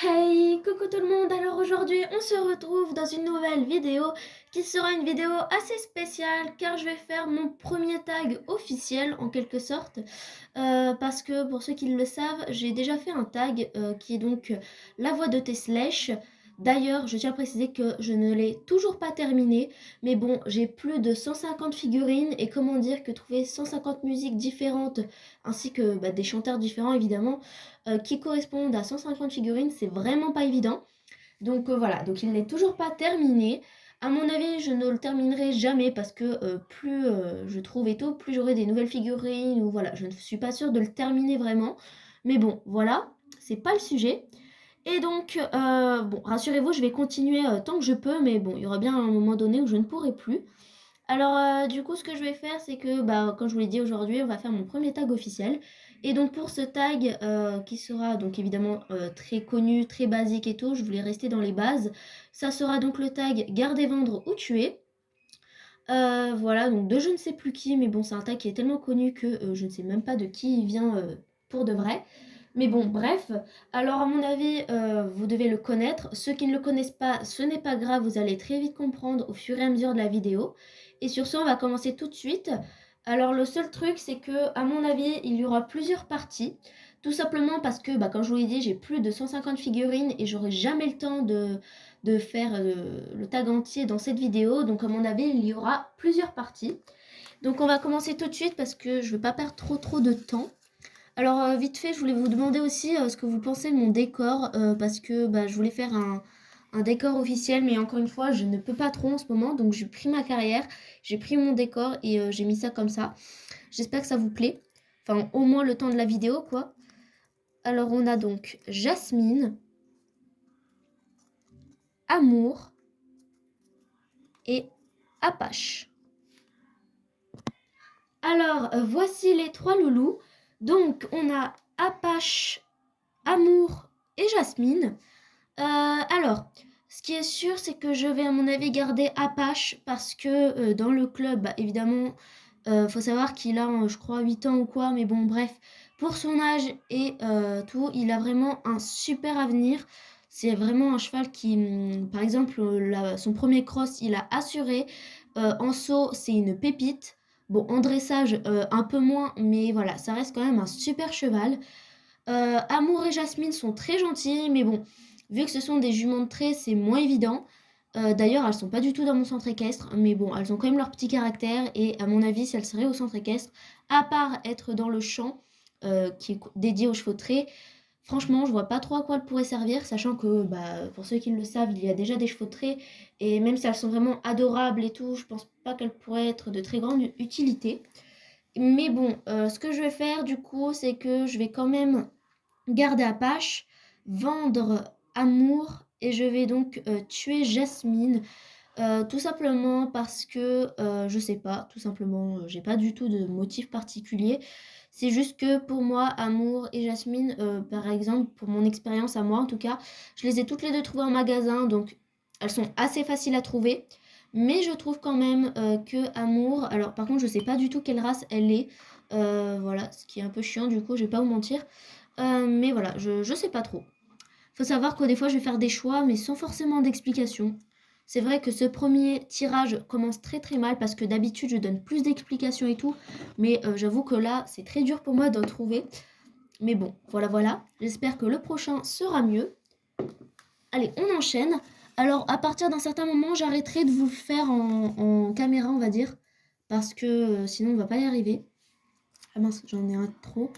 Hey, coucou tout le monde. Alors aujourd'hui on se retrouve dans une nouvelle vidéo qui sera une vidéo assez spéciale car je vais faire mon premier tag officiel en quelque sorte. Parce que pour ceux qui le savent, j'ai déjà fait un tag qui est donc la voix de T-Slash. D'ailleurs, je tiens à préciser que je ne l'ai toujours pas terminé, mais bon, j'ai plus de 150 figurines et comment dire que trouver 150 musiques différentes ainsi que des chanteurs différents évidemment qui correspondent à 150 figurines, c'est vraiment pas évident. Donc voilà, donc il n'est toujours pas terminé. À mon avis, je ne le terminerai jamais parce que plus je trouve et tout, plus j'aurai des nouvelles figurines ou voilà, je ne suis pas sûre de le terminer vraiment. Mais bon, voilà, c'est pas le sujet. Et donc, bon, rassurez-vous, je vais continuer tant que je peux, mais bon, il y aura bien un moment donné où je ne pourrai plus. Alors, du coup, ce que je vais faire, c'est que, comme je vous l'ai dit aujourd'hui, on va faire mon premier tag officiel. Et donc, pour ce tag, qui sera donc évidemment très connu, très basique et tout, je voulais rester dans les bases. Ça sera donc le tag garder, vendre ou tuer. Voilà, donc de je ne sais plus qui, mais bon, c'est un tag qui est tellement connu que je ne sais même pas de qui il vient pour de vrai. Mais bon, bref. Alors, à mon avis, vous devez le connaître. Ceux qui ne le connaissent pas, ce n'est pas grave, vous allez très vite comprendre au fur et à mesure de la vidéo. Et sur ce, on va commencer tout de suite. Alors, le seul truc, c'est que, à mon avis, il y aura plusieurs parties. Tout simplement parce que, comme je vous l'ai dit, j'ai plus de 150 figurines et j'aurai jamais le temps de faire le tag entier dans cette vidéo. Donc, à mon avis, il y aura plusieurs parties. Donc, on va commencer tout de suite parce que je ne veux pas perdre trop de temps. Alors, vite fait, je voulais vous demander aussi ce que vous pensez de mon décor, parce que je voulais faire un décor officiel, mais encore une fois, je ne peux pas trop en ce moment, donc j'ai pris ma carrière, j'ai pris mon décor et j'ai mis ça comme ça. J'espère que ça vous plaît. Enfin, au moins le temps de la vidéo, quoi. Alors, on a donc Jasmine, Amour et Apache. Alors, voici les trois loulous. Donc, on a Apache, Amour et Jasmine. Alors, ce qui est sûr, c'est que je vais à mon avis garder Apache parce que dans le club, évidemment, faut savoir qu'il a, je crois, 8 ans ou quoi, mais bon, bref, pour son âge et tout, il a vraiment un super avenir. C'est vraiment un cheval qui, par exemple, son premier cross, il a assuré. En saut, c'est une pépite. Bon, en dressage, un peu moins, mais voilà, ça reste quand même un super cheval. Amour et Jasmine sont très gentils, mais bon, vu que ce sont des juments de trait, c'est moins évident. D'ailleurs, elles sont pas du tout dans mon centre équestre, mais bon, elles ont quand même leur petit caractère, et à mon avis, si elles seraient au centre équestre, à part être dans le champ, qui est dédié aux chevaux de trait, franchement, je vois pas trop à quoi elles pourraient servir, sachant que, pour ceux qui le savent, il y a déjà des chevaux de trait, et même si elles sont vraiment adorables et tout, je pense pas qu'elles pourraient être de très grande utilité. Mais bon, ce que je vais faire du coup, c'est que je vais quand même garder Apache, vendre Amour et je vais donc tuer Jasmine. Tout simplement parce que, je sais pas, tout simplement, j'ai pas du tout de motif particulier. C'est juste que pour moi, Amour et Jasmine, par exemple, pour mon expérience à moi en tout cas, je les ai toutes les deux trouvées en magasin, donc elles sont assez faciles à trouver. Mais je trouve quand même que Amour, alors par contre je sais pas du tout quelle race elle est, voilà, ce qui est un peu chiant du coup, je vais pas vous mentir. Mais voilà, je sais pas trop. Faut savoir que des fois je vais faire des choix mais sans forcément d'explication. C'est vrai que ce premier tirage commence très mal parce que d'habitude je donne plus d'explications et tout, mais j'avoue que là c'est très dur pour moi d'en trouver. Mais bon, voilà. J'espère que le prochain sera mieux. Allez, on enchaîne. Alors à partir d'un certain moment, j'arrêterai de vous le faire en caméra, on va dire, parce que sinon on va pas y arriver. Ah mince, j'en ai un de trop.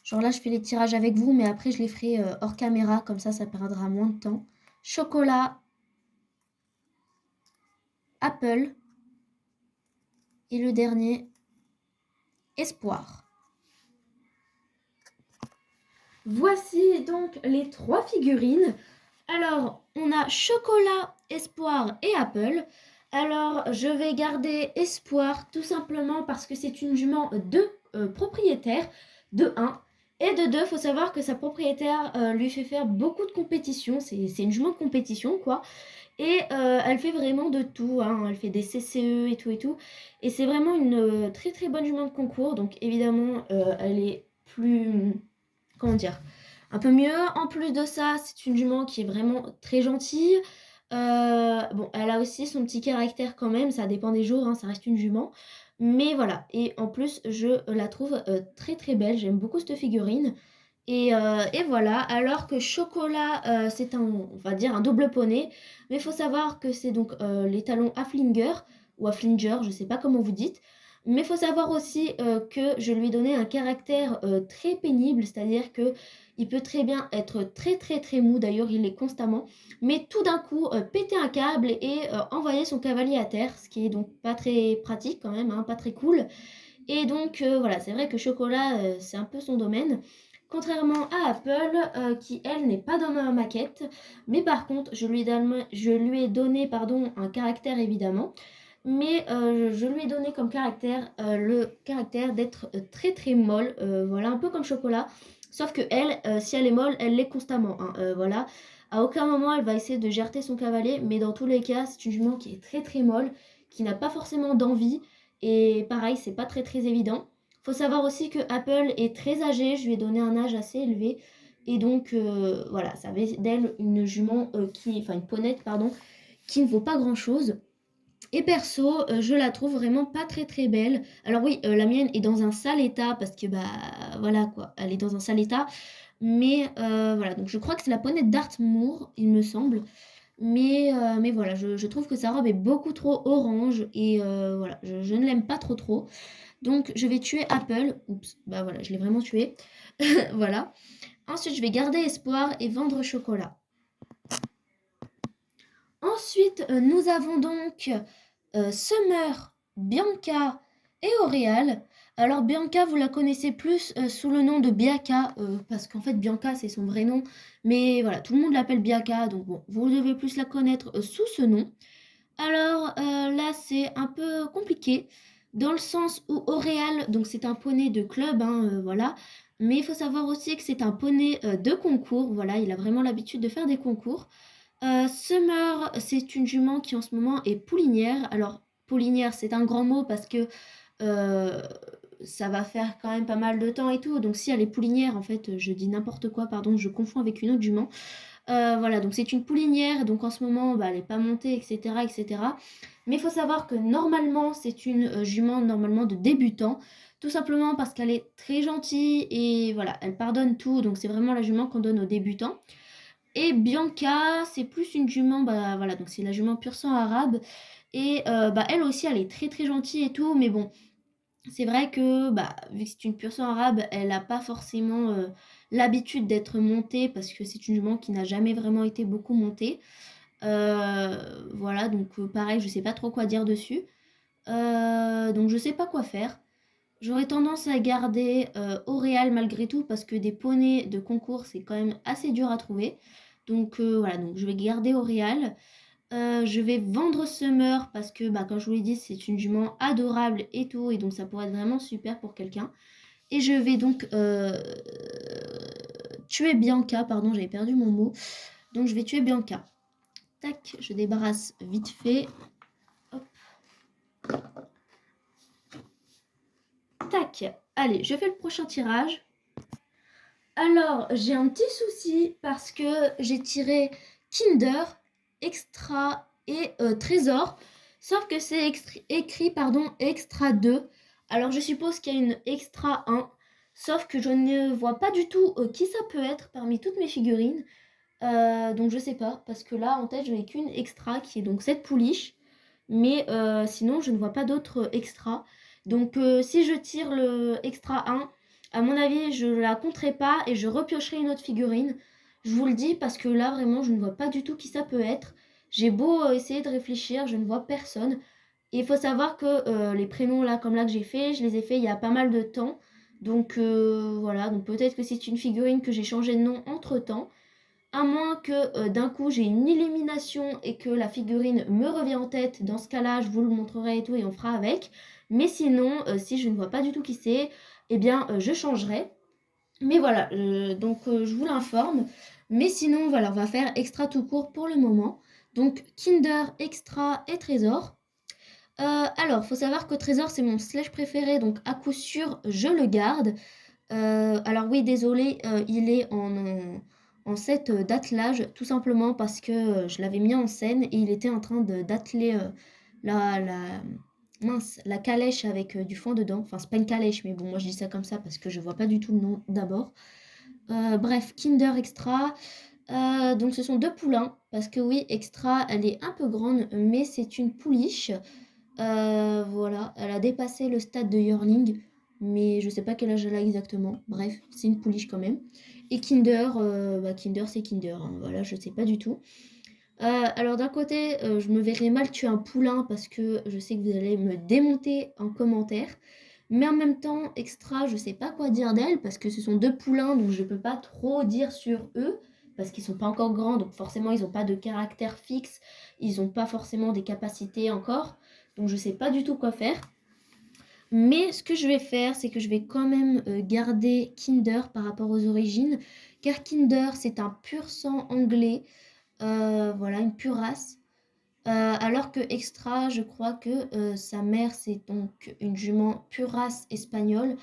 Genre là, je fais les tirages avec vous, mais après, je les ferai hors caméra, comme ça perdra moins de temps. Chocolat, Apple, et le dernier, Espoir. Voici donc les trois figurines. Alors, on a Chocolat, Espoir et Apple. Alors, je vais garder Espoir tout simplement parce que c'est une jument de propriétaire, de 1. Et de 2, il faut savoir que sa propriétaire lui fait faire beaucoup de compétitions. C'est une jument de compétition, quoi. Et elle fait vraiment de tout, hein. Elle fait des CCE et tout. Et c'est vraiment une très bonne jument de concours. Donc évidemment, elle est plus, comment dire, un peu mieux. En plus de ça, c'est une jument qui est vraiment très gentille. Bon, elle a aussi son petit caractère quand même, ça dépend des jours, hein, ça reste une jument. Mais voilà, et en plus, je la trouve très très belle. J'aime beaucoup cette figurine. Et voilà, alors que Chocolat, c'est on va dire un double poney, mais il faut savoir que c'est donc les talons Haflinger ou Haflinger, je sais pas comment vous dites. Mais il faut savoir aussi que je lui ai donné un caractère très pénible, c'est-à-dire que il peut très bien être très très très mou, d'ailleurs il l'est constamment, mais tout d'un coup péter un câble et envoyer son cavalier à terre, ce qui est donc pas très pratique quand même, hein, pas très cool. Et donc voilà, c'est vrai que Chocolat, c'est un peu son domaine. Contrairement à Apple, qui elle n'est pas dans ma maquette, mais par contre, je lui ai donné pardon, un caractère évidemment, mais je lui ai donné comme caractère le caractère d'être très très molle, voilà, un peu comme Chocolat. Sauf que elle, si elle est molle, elle l'est constamment, hein, voilà. À aucun moment elle va essayer de gerter son cavalier, mais dans tous les cas, c'est une jument qui est très très molle, qui n'a pas forcément d'envie, et pareil, c'est pas très très évident. Faut savoir aussi que Apple est très âgée, je lui ai donné un âge assez élevé. Et donc voilà, ça fait d'elle une jument enfin une ponette, pardon, qui ne vaut pas grand chose. Et perso, je la trouve vraiment pas très très belle. Alors oui, la mienne est dans un sale état parce que bah voilà quoi, elle est dans un sale état. Mais voilà, donc je crois que c'est la ponette d'Artmoor, il me semble. Mais voilà, je trouve que sa robe est beaucoup trop orange et voilà, je ne l'aime pas trop trop. Donc je vais tuer Apple. Oups, bah voilà, je l'ai vraiment tué. Voilà. Ensuite, je vais garder espoir et vendre chocolat. Ensuite, nous avons donc Summer, Bianca et Auréal. Alors Bianca, vous la connaissez plus sous le nom de Biaka, parce qu'en fait Bianca c'est son vrai nom, mais voilà, tout le monde l'appelle Biaka, donc bon, vous devez plus la connaître sous ce nom. Alors là, c'est un peu compliqué dans le sens où Auréal, donc c'est un poney de club, hein, voilà. Mais il faut savoir aussi que c'est un poney de concours, voilà, il a vraiment l'habitude de faire des concours. Summer, c'est une jument qui en ce moment est poulinière. Alors, poulinière, c'est un grand mot parce que euh, ça va faire quand même pas mal de temps et tout. Donc, si elle est poulinière, en fait, je dis n'importe quoi, pardon, je confonds avec une autre jument. Voilà, donc c'est une poulinière, donc en ce moment, bah, elle n'est pas montée, etc., etc. Mais il faut savoir que normalement, c'est une jument normalement de débutant, tout simplement parce qu'elle est très gentille et voilà, elle pardonne tout, donc c'est vraiment la jument qu'on donne aux débutants. Et Bianca, c'est plus une jument, bah voilà, donc c'est la jument pur sang arabe. Et bah elle aussi, elle est très très gentille et tout, mais bon, c'est vrai que bah, vu que c'est une pur sang arabe, elle n'a pas forcément l'habitude d'être montée parce que c'est une jument qui n'a jamais vraiment été beaucoup montée. Voilà, donc pareil, je sais pas trop quoi dire dessus. Donc je sais pas quoi faire. J'aurais tendance à garder Auréal malgré tout parce que des poneys de concours c'est quand même assez dur à trouver. Donc voilà, donc je vais garder Auréal. Je vais vendre Summer parce que bah, comme je vous l'ai dit c'est une jument adorable et tout et donc ça pourrait être vraiment super pour quelqu'un. Et je vais donc tuer Bianca, pardon j'avais perdu mon mot. Donc je vais tuer Bianca. Tac, je débarrasse vite fait. Hop. Tac, allez, je fais le prochain tirage. Alors, j'ai un petit souci parce que j'ai tiré Kinder, Extra et Trésor. Sauf que c'est écrit pardon, Extra 2. Alors, je suppose qu'il y a une Extra 1. Sauf que je ne vois pas du tout qui ça peut être parmi toutes mes figurines. Donc, je sais pas. Parce que là, en tête, je n'ai qu'une Extra qui est donc cette pouliche. Mais sinon, je ne vois pas d'autres extras. Donc, si je tire le Extra 1, à mon avis, je la compterai pas et je repiocherai une autre figurine. Je vous le dis parce que là, vraiment, je ne vois pas du tout qui ça peut être. J'ai beau essayer de réfléchir, je ne vois personne. Et il faut savoir que les prénoms là, comme là que j'ai fait, je les ai fait il y a pas mal de temps. Donc voilà, donc peut-être que c'est une figurine que j'ai changé de nom entre-temps. À moins que d'un coup j'ai une illumination et que la figurine me revient en tête. Dans ce cas-là, je vous le montrerai et tout et on fera avec. Mais sinon, si je ne vois pas du tout qui c'est, eh bien, je changerai. Mais voilà, donc je vous l'informe. Mais sinon, voilà, on va faire extra tout court pour le moment. Donc, Kinder, Extra et Trésor. Alors, faut savoir que Trésor, c'est mon slash préféré, donc à coup sûr, je le garde. Alors oui, désolé, il est en set d'attelage, tout simplement parce que je l'avais mis en scène et il était en train d'atteler la mince, la calèche avec du foin dedans. Enfin, c'est pas une calèche, mais bon, moi je dis ça comme ça parce que je vois pas du tout le nom d'abord. Bref, Kinder Extra. Donc ce sont deux poulains, parce que oui, Extra, elle est un peu grande, mais c'est une pouliche. Voilà, elle a dépassé le stade de yearling, mais je sais pas quel âge elle a exactement. Bref, c'est une pouliche quand même. Et Kinder, Kinder c'est Kinder, hein, voilà, je sais pas du tout. Alors d'un côté, je me verrais mal tuer un poulain parce que je sais que vous allez me démonter en commentaire. Mais en même temps, Extra, je sais pas quoi dire d'elle parce que ce sont deux poulains, donc je peux pas trop dire sur eux parce qu'ils sont pas encore grands, donc forcément ils ont pas de caractère fixe, ils ont pas forcément des capacités encore, donc je sais pas du tout quoi faire. Mais ce que je vais faire, c'est que je vais quand même garder Kinder par rapport aux origines, car Kinder c'est un pur sang anglais, voilà, une pure race. Alors que Extra, je crois que sa mère, c'est donc une jument pure race espagnole.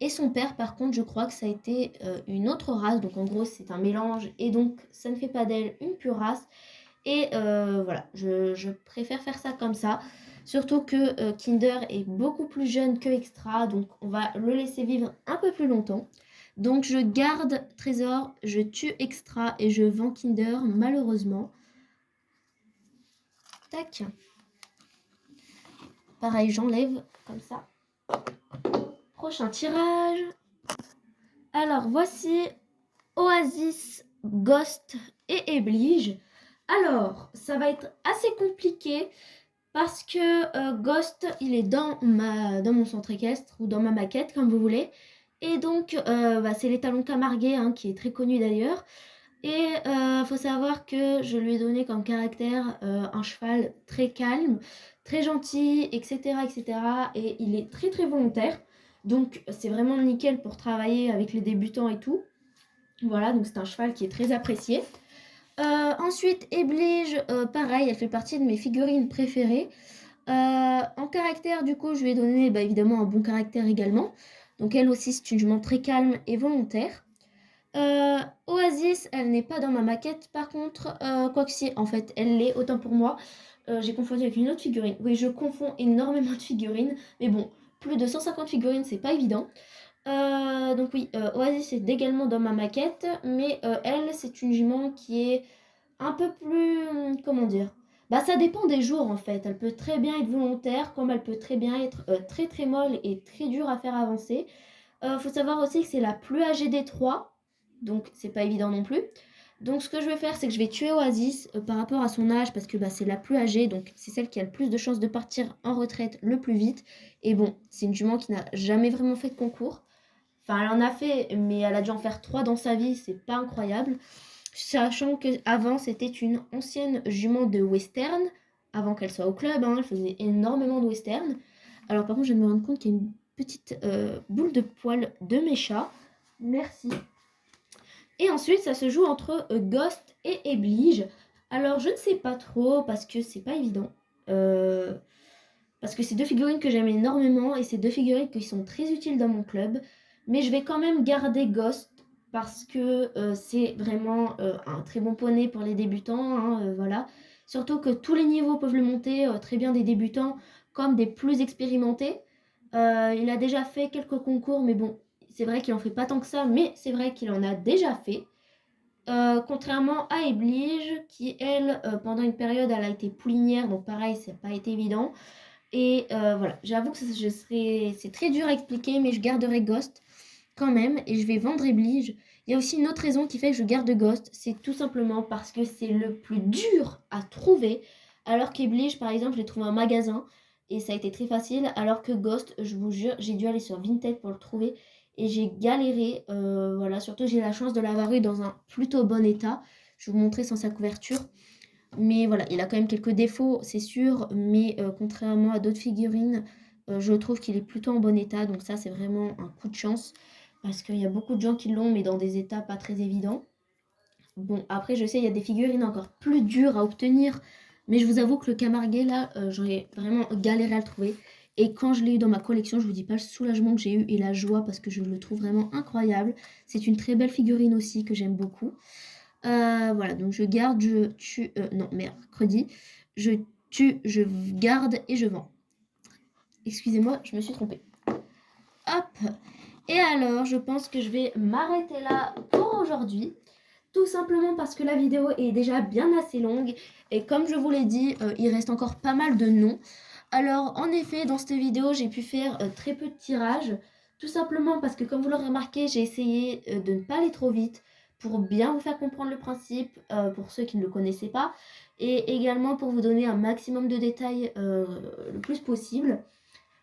Et son père, par contre, je crois que ça a été une autre race. Donc en gros, c'est un mélange. Et donc, ça ne fait pas d'elle une pure race. Et voilà, je préfère faire ça comme ça. Surtout que Kinder est beaucoup plus jeune que Extra. Donc on va le laisser vivre un peu plus longtemps. Donc je garde Trésor, je tue Extra et je vends Kinder, malheureusement. Tac. Pareil, j'enlève comme ça. Prochain tirage. Alors, voici Oasis, Ghost et Eblige. Alors, ça va être assez compliqué parce que Ghost, il est dans mon centre équestre ou dans ma maquette, comme vous voulez. Et donc, c'est l'étalon Camarguais, hein, qui est très connu d'ailleurs. Et faut savoir que je lui ai donné comme caractère un cheval très calme, très gentil, etc., etc. Et il est très très volontaire. Donc c'est vraiment nickel pour travailler avec les débutants et tout. Voilà, donc c'est un cheval qui est très apprécié. Ensuite, Eblige, pareil, elle fait partie de mes figurines préférées. En caractère, du coup, je lui ai donné évidemment un bon caractère également. Donc elle aussi, c'est une jument très calme et volontaire. Oasis, elle n'est pas dans ma maquette. Par contre, quoi que si, en fait, elle l'est, autant pour moi. J'ai confondu avec une autre figurine. Oui, je confonds énormément de figurines. Mais bon, plus de 150 figurines, c'est pas évident. Donc oui, Oasis est également dans ma maquette. Mais elle, c'est une jument qui est un peu plus... comment dire? Ça dépend des jours, en fait. Elle peut très bien être volontaire, comme elle peut très bien être très très molle et très dure à faire avancer. Faut savoir aussi que c'est la plus âgée des trois, donc c'est pas évident non plus. Donc ce que je vais faire, c'est que je vais tuer Oasis par rapport à son âge, parce que c'est la plus âgée, donc c'est celle qui a le plus de chances de partir en retraite le plus vite. Et bon, c'est une jument qui n'a jamais vraiment fait de concours. Enfin, elle en a fait, mais elle a dû en faire 3 dans sa vie, c'est pas incroyable. Sachant qu'avant, c'était une ancienne jument de western, avant qu'elle soit au club, hein, elle faisait énormément de western. Alors par contre, je viens de me rendre compte qu'il y a une petite boule de poil de mes chats. Merci. Et ensuite, ça se joue entre Ghost et Eblige. Alors, je ne sais pas trop parce que c'est pas évident. Parce que c'est deux figurines que j'aime énormément et c'est deux figurines qui sont très utiles dans mon club. Mais je vais quand même garder Ghost parce que c'est vraiment un très bon poney pour les débutants. Hein, voilà. Surtout que tous les niveaux peuvent le monter, très bien des débutants comme des plus expérimentés. Il a déjà fait quelques concours, mais bon, c'est vrai qu'il en fait pas tant que ça, mais c'est vrai qu'il en a déjà fait. Contrairement à Eblige, qui elle, pendant une période, elle a été poulinière, donc pareil, ça n'a pas été évident. Et voilà, j'avoue que c'est très dur à expliquer, mais je garderai Ghost quand même, et je vais vendre Eblige. Il y a aussi une autre raison qui fait que je garde Ghost, c'est tout simplement parce que c'est le plus dur à trouver, alors qu'Eblige, par exemple, je l'ai trouvé en magasin, et ça a été très facile, alors que Ghost, je vous jure, j'ai dû aller sur Vinted pour le trouver, et j'ai galéré, voilà, surtout j'ai la chance de l'avoir eu dans un plutôt bon état. Je vais vous montrer sans sa couverture. Mais voilà, il a quand même quelques défauts, c'est sûr, mais contrairement à d'autres figurines, je trouve qu'il est plutôt en bon état, donc ça c'est vraiment un coup de chance, parce qu'il y a beaucoup de gens qui l'ont, mais dans des états pas très évidents. Bon, après je sais, il y a des figurines encore plus dures à obtenir, mais je vous avoue que le Camarguais là, j'aurais vraiment galéré à le trouver. Et quand je l'ai eu dans ma collection, je vous dis pas le soulagement que j'ai eu et la joie parce que je le trouve vraiment incroyable. C'est une très belle figurine aussi que j'aime beaucoup. Voilà, donc je garde, je tue, non, mercredi. Je tue, je garde et je vends. Excusez-moi, je me suis trompée. Hop. Et alors, je pense que je vais m'arrêter là pour aujourd'hui. Tout simplement parce que la vidéo est déjà bien assez longue. Et comme je vous l'ai dit, il reste encore pas mal de noms. Alors, en effet, dans cette vidéo, j'ai pu faire très peu de tirages. Tout simplement parce que, comme vous l'aurez remarqué, j'ai essayé de ne pas aller trop vite pour bien vous faire comprendre le principe, pour ceux qui ne le connaissaient pas. Et également pour vous donner un maximum de détails le plus possible.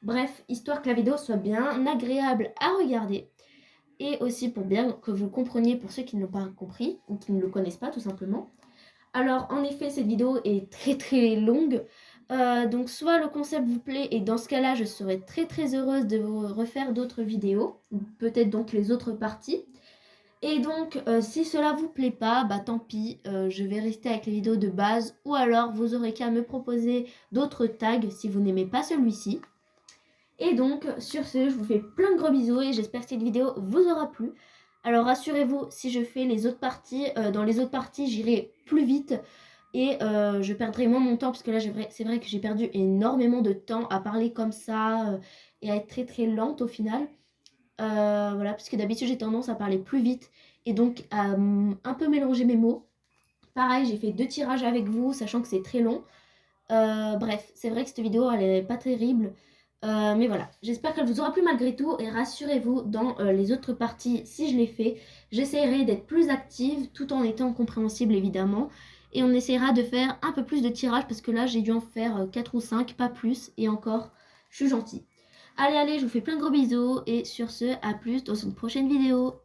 Bref, histoire que la vidéo soit bien agréable à regarder. Et aussi pour bien que vous compreniez pour ceux qui ne l'ont pas compris ou qui ne le connaissent pas tout simplement. Alors en effet cette vidéo est très longue. Donc soit le concept vous plaît et dans ce cas là je serai très heureuse de vous refaire d'autres vidéos. Peut-être donc les autres parties. Et donc si cela vous plaît pas, bah tant pis, je vais rester avec les vidéos de base. Ou alors vous aurez qu'à me proposer d'autres tags si vous n'aimez pas celui-ci. Et donc, sur ce, je vous fais plein de gros bisous et j'espère que cette vidéo vous aura plu. Alors rassurez-vous, si je fais les autres parties, dans les autres parties, j'irai plus vite et je perdrai moins mon temps parce que là, c'est vrai que j'ai perdu énormément de temps à parler comme ça et à être très lente au final. Voilà, parce que d'habitude, j'ai tendance à parler plus vite et donc à un peu mélanger mes mots. Pareil, j'ai fait 2 tirages avec vous, sachant que c'est très long. Bref, c'est vrai que cette vidéo, elle est pas terrible. Mais voilà, j'espère qu'elle vous aura plu malgré tout et rassurez-vous, dans les autres parties, si je les fais, j'essaierai d'être plus active tout en étant compréhensible évidemment et on essaiera de faire un peu plus de tirages parce que là j'ai dû en faire 4 ou 5, pas plus et encore, je suis gentille. Allez, je vous fais plein de gros bisous et sur ce, à plus dans une prochaine vidéo.